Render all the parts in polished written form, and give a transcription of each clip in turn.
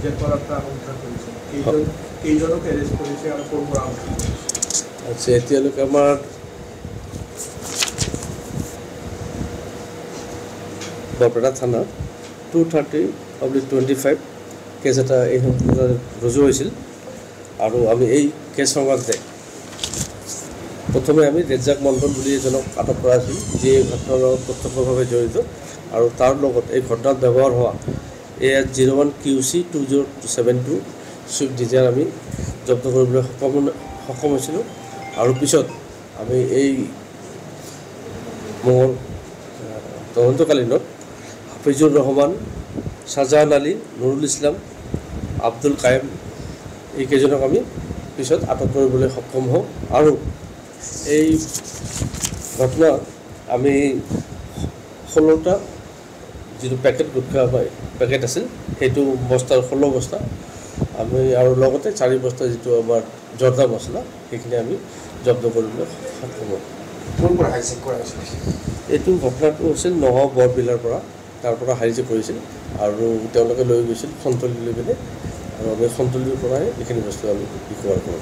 hijack কৰাৰ plan উদ্ধাৰ কৰেছে কেইজনক অ্যাৰেস্ট কৰেছে আৰ কোন আউট আচ্ছা এতিয়ালৈকে আমাৰ বৰপেটা থানাত 230/25 কেছ এটা এই সম্পূৰ্ণ ৰুজু হৈছিল আৰু আমি এই কেছ সংক্ৰান্তে প্ৰথমে আমি ৰেজ্জাক মণ্ডল বুলি এজনক আটক কৰা হৈছিল যিয়ে এই ঘটনাৰ লগত প্ৰত্যক্ষভাৱে জড়িত আৰু তাৰ লগত এই ঘটনাত ব্যৱহাৰ হোৱা AS01 QC 2072 ছুইফ্ট ডিজায়াৰ আমি জব্দ কৰিবলৈ সক্ষম হৈছিলোঁ আৰু পিছত আমি এই মোৰ তদন্তকালীনত হাফিজুৰ ৰহমান শাহজাহান আলী নুৰুল ইছলাম আব্দুল কায়েম এইকেইজনক আমি পিছত আটক কৰিবলৈ সক্ষম হওঁ আৰু এই ঘটনাত আমি 16টা যিটো পেকেট গুটখা পেকেট আছিল সেইটো বস্তাৰ 16 বস্তা আমি আৰু লগতে 4 বস্তা যিটো আমাৰ জৰ্দা মছলা সেইখিনি আমি জব্দ কৰিবলৈ সক্ষম হওঁ এইটো ঘটনাটো হৈছিল নগাঁও বৰবিলৰ পৰা তাৰ পৰা হাইজেক কৰিছিল আৰু তেওঁলোকে লৈ গৈছিল সন্তলি লৈ পিনে আৰু আমি সন্তলিৰ পৰাই এইখিনি বস্তু আমি ৰিকভাৰ কৰোঁ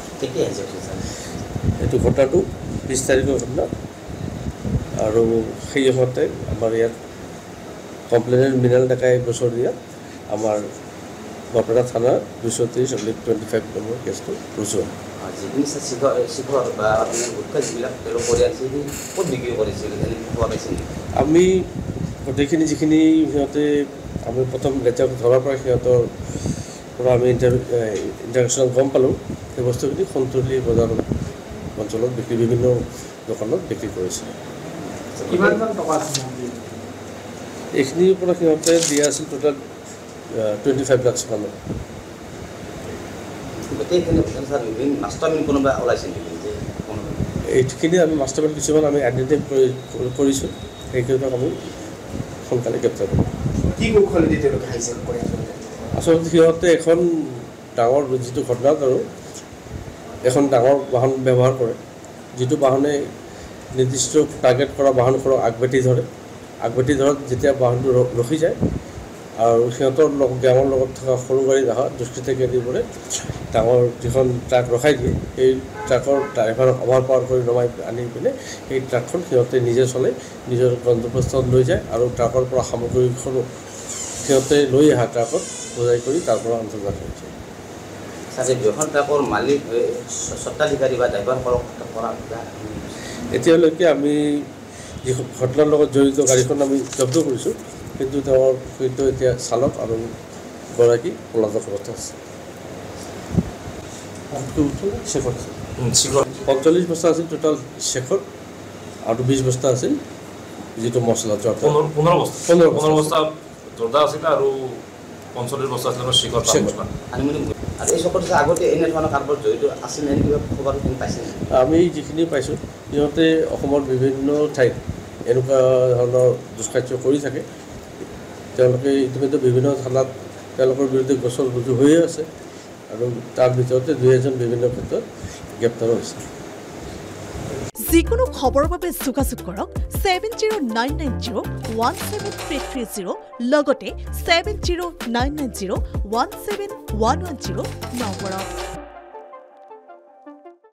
এইটো ঘটনাটো 20 তাৰিখৰ ঘটনা আৰু সেই সময়তে আমাৰ ইয়াত কমপ্লেইনেণ্ট মৃণাল ডেকাই 1 বছৰ দিয়া আমাৰ বৰপেটা থানাৰ 230/25 নম্বৰ কেছটো ৰুজু হয় আমি গোটেইখিনি যিখিনি সিহঁতে আমি প্ৰথম ৰেজ্জাক ধৰাৰ পৰা সিহঁতৰ পৰা আমি ইণ্টাৰেকশ্যনত গম পালোঁ সেই বস্তুখিনি সন্তলি বজাৰ অঞ্চলত বিভিন্ন দোকানত বিক্ৰী কৰিছে এইখিনিৰ পৰা সিহঁতে দিয়া আছিল টোটেল 25 লাখ মানৰ এইখিনি আমি মাষ্টাৰমাইণ্ড কিছুমান আমি আইডেণ্টিফাই কৰিছোঁ সেইকেইটাক আমি সোনকালে গ্ৰেপ্তাৰ কৰোঁ আচলতে সিহঁতে এখন ডাঙৰ যিটো ঘটনাত আৰু এখন ডাঙৰ বাহন ব্যৱহাৰ কৰে যিটো বাহনে নিৰ্দিষ্ট টাৰ্গেট কৰা বাহনখনক আগবাঢ়ি ধৰে যেতিয়া বাহনটো ৰখি যায় আৰু সিহঁতৰ গ্যাঙৰ লগত থকা সৰু গাড়ী দেখা দুষ্কৃতিকাৰীবোৰে ডাঙৰ যিখন ট্ৰাক ৰখাই দিয়ে সেই ট্ৰাকৰ ড্ৰাইভাৰক অভাৰপাৱাৰ কৰি নমাই আনি পিনে সেই ট্ৰাকখন সিহঁতে নিজে চলাই নিজৰ গন্তব্যস্থানত লৈ যায় আৰু ট্ৰাকৰ পৰা সামগ্ৰীখনো সিহঁতে লৈ অহা ট্ৰাকত বজাই কৰি তাৰ পৰা অন্তৰ্গত হৈছে এতিয়ালৈকে আমি যি ঘটনাৰ লগত জড়িত গাড়ীখন আমি জব্দ কৰিছোঁ কিন্তু তেওঁৰ সৈতে এতিয়া চালক আৰু গৰাকী পলাতক অৱস্থাত আছে 45 বস্তা আছিল টোটাল শেখৰ আৰু 20 বস্তা আছিল যিটো মছলা 15 বস্তা জৰ্দা আছিল আৰু 45 বস্তা আছিল শেখৰ আমি যিখিনি পাইছোঁ সিহঁতে অসমৰ বিভিন্ন ঠাইত এনেকুৱা ধৰণৰ দুষ্কাৰ্য কৰি থাকে তেওঁলোকে ইতিমধ্যে বিভিন্ন থানাত তেওঁলোকৰ বিৰুদ্ধে গোচৰ ৰুজু হৈয়ে আছে আৰু তাৰ ভিতৰতে 2 বিভিন্ন ক্ষেত্ৰত গ্ৰেপ্তাৰ হৈছে যিকোনো খবৰৰ বাবে যোগাযোগ কৰক 7099017330 লগতে 7099017110 নম্বৰত